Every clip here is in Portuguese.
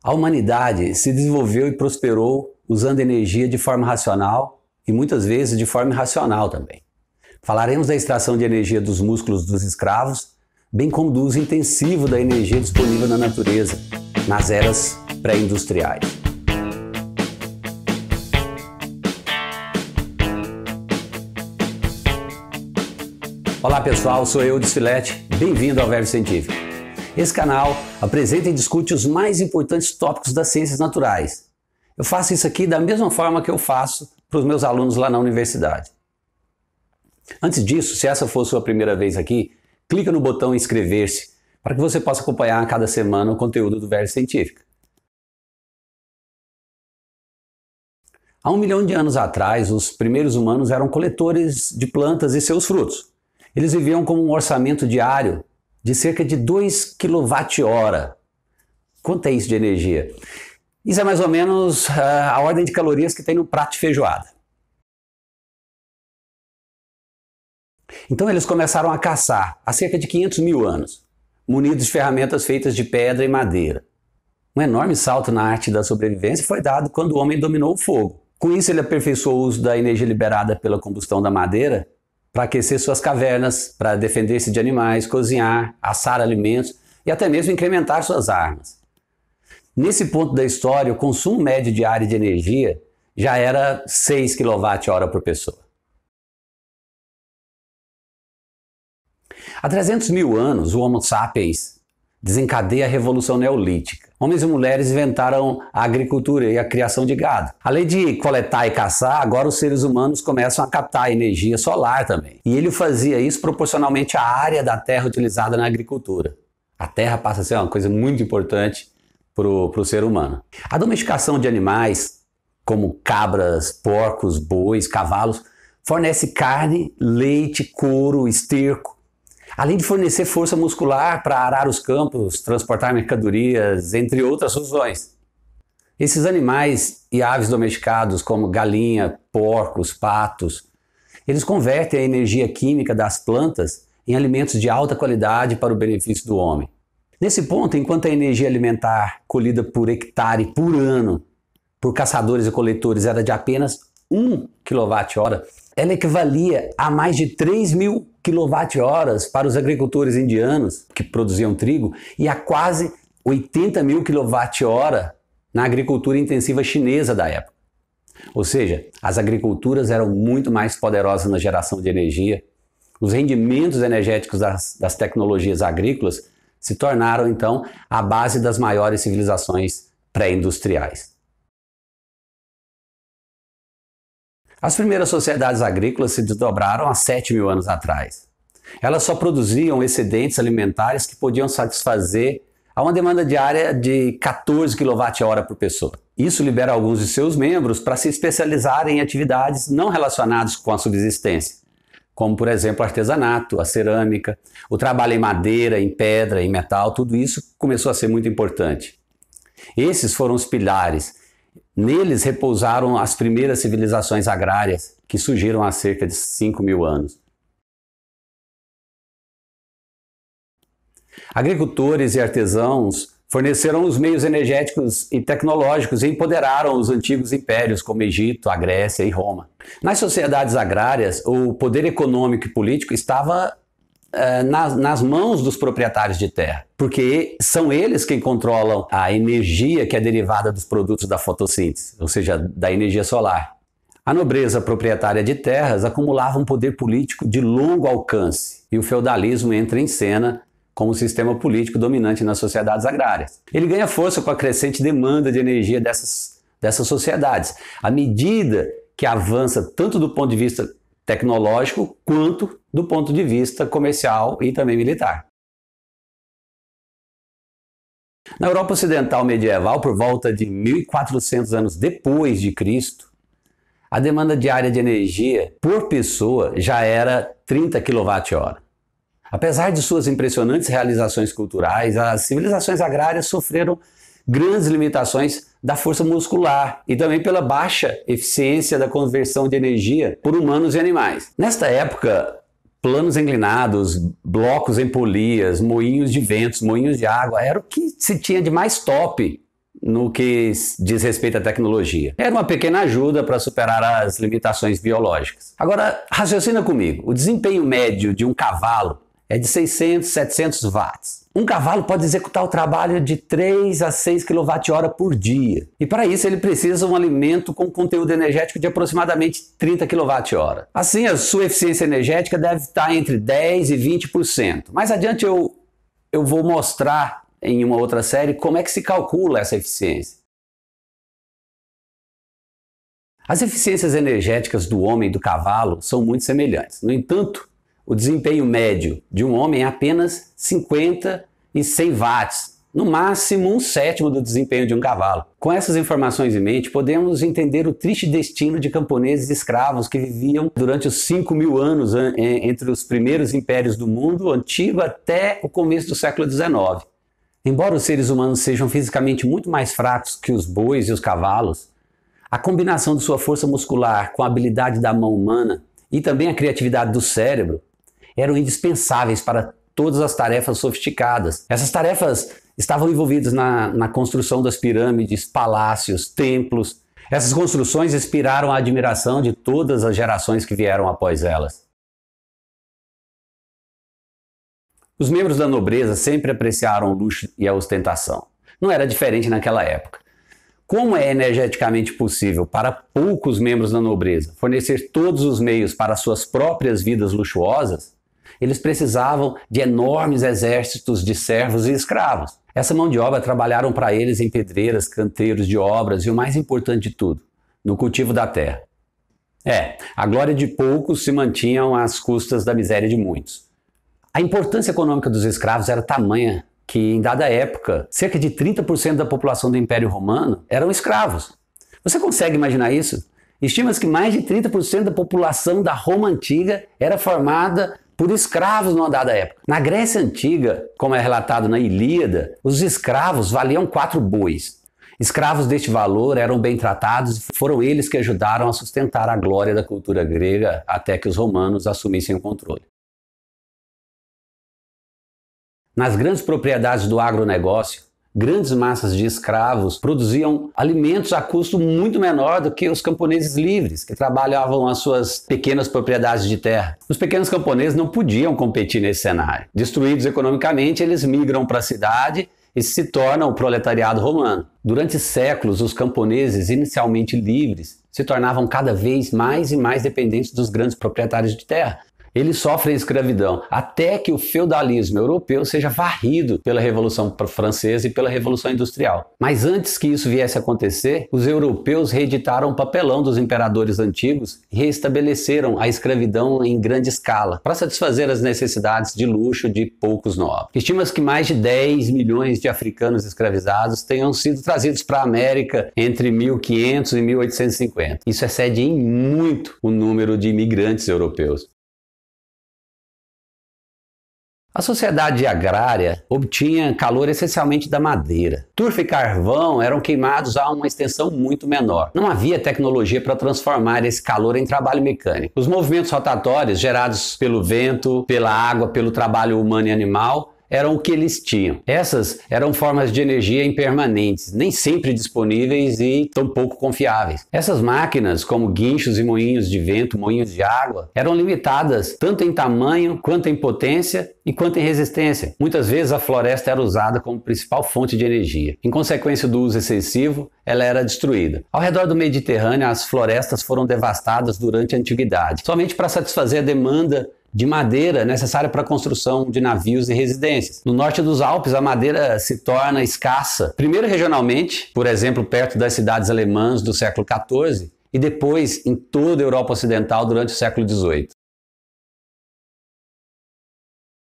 A humanidade se desenvolveu e prosperou usando energia de forma racional e muitas vezes de forma irracional também. Falaremos da extração de energia dos músculos dos escravos, bem como do uso intensivo da energia disponível na natureza, nas eras pré-industriais. Olá pessoal, sou eu, Desfilete, bem-vindo ao Verbo Científico. Esse canal apresenta e discute os mais importantes tópicos das ciências naturais. Eu faço isso aqui da mesma forma que eu faço para os meus alunos lá na universidade. Antes disso, se essa for sua primeira vez aqui, clica no botão inscrever-se para que você possa acompanhar a cada semana o conteúdo do Verbo Científico. Há 1 milhão de anos atrás, os primeiros humanos eram coletores de plantas e seus frutos. Eles viviam com um orçamento diário de cerca de 2 kWh. Quanto é isso de energia? Isso é mais ou menos a ordem de calorias que tem no prato de feijoada. Então eles começaram a caçar há cerca de 500 mil anos, munidos de ferramentas feitas de pedra e madeira. Um enorme salto na arte da sobrevivência foi dado quando o homem dominou o fogo. Com isso ele aperfeiçoou o uso da energia liberada pela combustão da madeira para aquecer suas cavernas, para defender-se de animais, cozinhar, assar alimentos e até mesmo incrementar suas armas. Nesse ponto da história, o consumo médio diário de energia já era 6 kWh por pessoa. Há 300 mil anos, o Homo sapiens desencadeia a Revolução Neolítica. Homens e mulheres inventaram a agricultura e a criação de gado. Além de coletar e caçar, agora os seres humanos começam a captar energia solar também. E ele fazia isso proporcionalmente à área da terra utilizada na agricultura. A terra passa a ser uma coisa muito importante para o ser humano. A domesticação de animais, como cabras, porcos, bois, cavalos, fornece carne, leite, couro, esterco, além de fornecer força muscular para arar os campos, transportar mercadorias, entre outras funções. Esses animais e aves domesticados, como galinha, porcos, patos, eles convertem a energia química das plantas em alimentos de alta qualidade para o benefício do homem. Nesse ponto, enquanto a energia alimentar colhida por hectare por ano por caçadores e coletores era de apenas 1 kWh, ela equivalia a mais de 3.000 kWh para os agricultores indianos que produziam trigo e a quase 80.000 kWh na agricultura intensiva chinesa da época. Ou seja, as agriculturas eram muito mais poderosas na geração de energia. Os rendimentos energéticos das tecnologias agrícolas se tornaram, então, a base das maiores civilizações pré-industriais. As primeiras sociedades agrícolas se desdobraram há 7 mil anos atrás. Elas só produziam excedentes alimentares que podiam satisfazer a uma demanda diária de 14 kWh por pessoa. Isso libera alguns de seus membros para se especializarem em atividades não relacionadas com a subsistência, como por exemplo o artesanato, a cerâmica, o trabalho em madeira, em pedra, em metal, tudo isso começou a ser muito importante. Esses foram os pilares. Neles repousaram as primeiras civilizações agrárias que surgiram há cerca de 5 mil anos. Agricultores e artesãos forneceram os meios energéticos e tecnológicos e empoderaram os antigos impérios como Egito, a Grécia e Roma. Nas sociedades agrárias, o poder econômico e político estava nas mãos dos proprietários de terra, porque são eles quem controlam a energia que é derivada dos produtos da fotossíntese, ou seja, da energia solar. A nobreza proprietária de terras acumulava um poder político de longo alcance e o feudalismo entra em cena como sistema político dominante nas sociedades agrárias. Ele ganha força com a crescente demanda de energia dessas sociedades, à medida que avança tanto do ponto de vista tecnológico quanto do ponto de vista comercial e também militar. Na Europa Ocidental medieval, por volta de 1400 anos depois de Cristo, a demanda diária de energia por pessoa já era 30 kWh. Apesar de suas impressionantes realizações culturais, as civilizações agrárias sofreram grandes limitações da força muscular e também pela baixa eficiência da conversão de energia por humanos e animais. Nesta época, planos inclinados, blocos em polias, moinhos de ventos, moinhos de água, era o que se tinha de mais top no que diz respeito à tecnologia. Era uma pequena ajuda para superar as limitações biológicas. Agora, raciocina comigo. O desempenho médio de um cavalo é de 600, 700 watts. Um cavalo pode executar o trabalho de 3 a 6 kWh por dia. E para isso ele precisa de um alimento com conteúdo energético de aproximadamente 30 kWh. Assim, a sua eficiência energética deve estar entre 10% e 20%. Mais adiante eu vou mostrar em uma outra série como é que se calcula essa eficiência. As eficiências energéticas do homem e do cavalo são muito semelhantes. No entanto, o desempenho médio de um homem é apenas 50 e 100 watts, no máximo 1/7 do desempenho de um cavalo. Com essas informações em mente, podemos entender o triste destino de camponeses escravos que viviam durante os 5.000 anos entre os primeiros impérios do mundo antigo até o começo do século XIX. Embora os seres humanos sejam fisicamente muito mais fracos que os bois e os cavalos, a combinação de sua força muscular com a habilidade da mão humana e também a criatividade do cérebro eram indispensáveis para todas as tarefas sofisticadas. Essas tarefas estavam envolvidas na construção das pirâmides, palácios, templos. Essas construções inspiraram a admiração de todas as gerações que vieram após elas. Os membros da nobreza sempre apreciaram o luxo e a ostentação. Não era diferente naquela época. Como é energeticamente possível para poucos membros da nobreza fornecer todos os meios para suas próprias vidas luxuosas, eles precisavam de enormes exércitos de servos e escravos. Essa mão de obra trabalharam para eles em pedreiras, canteiros de obras e o mais importante de tudo, no cultivo da terra. A glória de poucos se mantinham às custas da miséria de muitos. A importância econômica dos escravos era tamanha que, em dada época, cerca de 30% da população do Império Romano eram escravos. Você consegue imaginar isso? Estima-se que mais de 30% da população da Roma Antiga era formada por escravos numa dada época. Na Grécia Antiga, como é relatado na Ilíada, os escravos valiam 4 bois. Escravos deste valor eram bem tratados e foram eles que ajudaram a sustentar a glória da cultura grega até que os romanos assumissem o controle. Nas grandes propriedades do agronegócio, grandes massas de escravos produziam alimentos a custo muito menor do que os camponeses livres, que trabalhavam as suas pequenas propriedades de terra. Os pequenos camponeses não podiam competir nesse cenário. Destruídos economicamente, eles migram para a cidade e se tornam o proletariado romano. Durante séculos, os camponeses, inicialmente livres, se tornavam cada vez mais e mais dependentes dos grandes proprietários de terra. Eles sofrem escravidão até que o feudalismo europeu seja varrido pela Revolução Francesa e pela Revolução Industrial. Mas antes que isso viesse a acontecer, os europeus reeditaram o papelão dos imperadores antigos e reestabeleceram a escravidão em grande escala para satisfazer as necessidades de luxo de poucos nobres. Estima-se que mais de 10 milhões de africanos escravizados tenham sido trazidos para a América entre 1500 e 1850. Isso excede em muito o número de imigrantes europeus. A sociedade agrária obtinha calor essencialmente da madeira. Turfa e carvão eram queimados a uma extensão muito menor. Não havia tecnologia para transformar esse calor em trabalho mecânico. Os movimentos rotatórios gerados pelo vento, pela água, pelo trabalho humano e animal eram o que eles tinham. Essas eram formas de energia impermanentes, nem sempre disponíveis e tão pouco confiáveis. Essas máquinas, como guinchos e moinhos de vento, moinhos de água, eram limitadas tanto em tamanho, quanto em potência e quanto em resistência. Muitas vezes a floresta era usada como principal fonte de energia. Em consequência do uso excessivo, ela era destruída. Ao redor do Mediterrâneo, as florestas foram devastadas durante a Antiguidade, somente para satisfazer a demanda de madeira necessária para a construção de navios e residências. No norte dos Alpes, a madeira se torna escassa, primeiro regionalmente, por exemplo, perto das cidades alemãs do século XIV, e depois em toda a Europa Ocidental durante o século XVIII.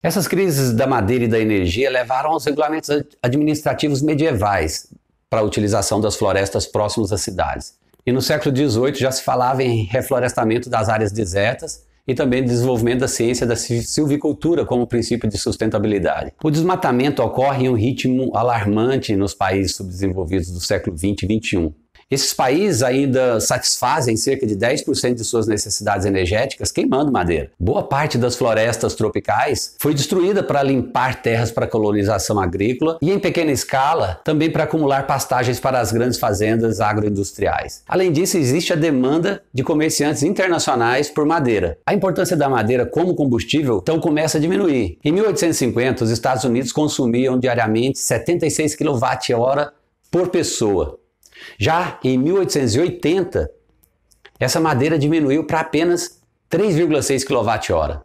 Essas crises da madeira e da energia levaram aos regulamentos administrativos medievais para a utilização das florestas próximas às cidades. E no século XVIII já se falava em reflorestamento das áreas desertas e também desenvolvimento da ciência da silvicultura como princípio de sustentabilidade. O desmatamento ocorre em um ritmo alarmante nos países subdesenvolvidos do século XX e XXI. Esses países ainda satisfazem cerca de 10% de suas necessidades energéticas queimando madeira. Boa parte das florestas tropicais foi destruída para limpar terras para colonização agrícola e, em pequena escala, também para acumular pastagens para as grandes fazendas agroindustriais. Além disso, existe a demanda de comerciantes internacionais por madeira. A importância da madeira como combustível então começa a diminuir. Em 1850, os Estados Unidos consumiam diariamente 76 kWh por pessoa. Já em 1880, essa madeira diminuiu para apenas 3,6 kWh.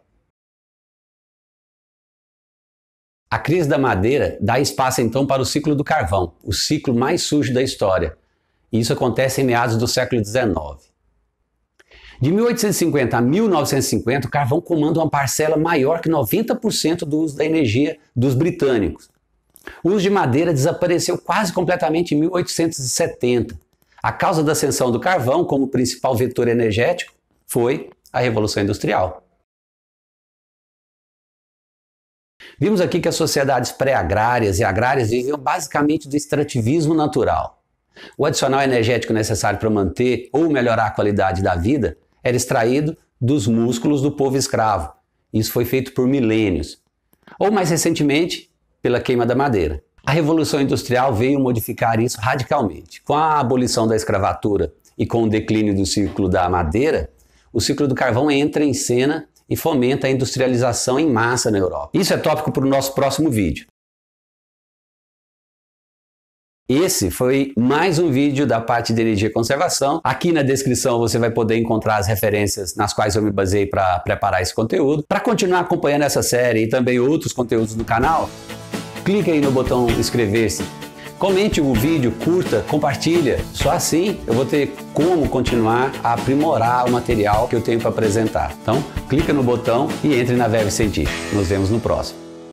A crise da madeira dá espaço então para o ciclo do carvão, o ciclo mais sujo da história. E isso acontece em meados do século XIX. De 1850 a 1950, o carvão comanda uma parcela maior que 90% do uso da energia dos britânicos. O uso de madeira desapareceu quase completamente em 1870. A causa da ascensão do carvão como principal vetor energético foi a Revolução Industrial. Vimos aqui que as sociedades pré-agrárias e agrárias viviam basicamente do extrativismo natural. O adicional energético necessário para manter ou melhorar a qualidade da vida era extraído dos músculos do povo escravo. Isso foi feito por milênios. Ou mais recentemente, pela queima da madeira. A Revolução Industrial veio modificar isso radicalmente. Com a abolição da escravatura e com o declínio do ciclo da madeira, o ciclo do carvão entra em cena e fomenta a industrialização em massa na Europa. Isso é tópico para o nosso próximo vídeo. Esse foi mais um vídeo da parte de energia e conservação. Aqui na descrição você vai poder encontrar as referências nas quais eu me baseei para preparar esse conteúdo. Para continuar acompanhando essa série e também outros conteúdos do canal, clique aí no botão inscrever-se, comente o vídeo, curta, compartilha. Só assim eu vou ter como continuar a aprimorar o material que eu tenho para apresentar. Então, clica no botão e entre na Verve Científica. Nos vemos no próximo.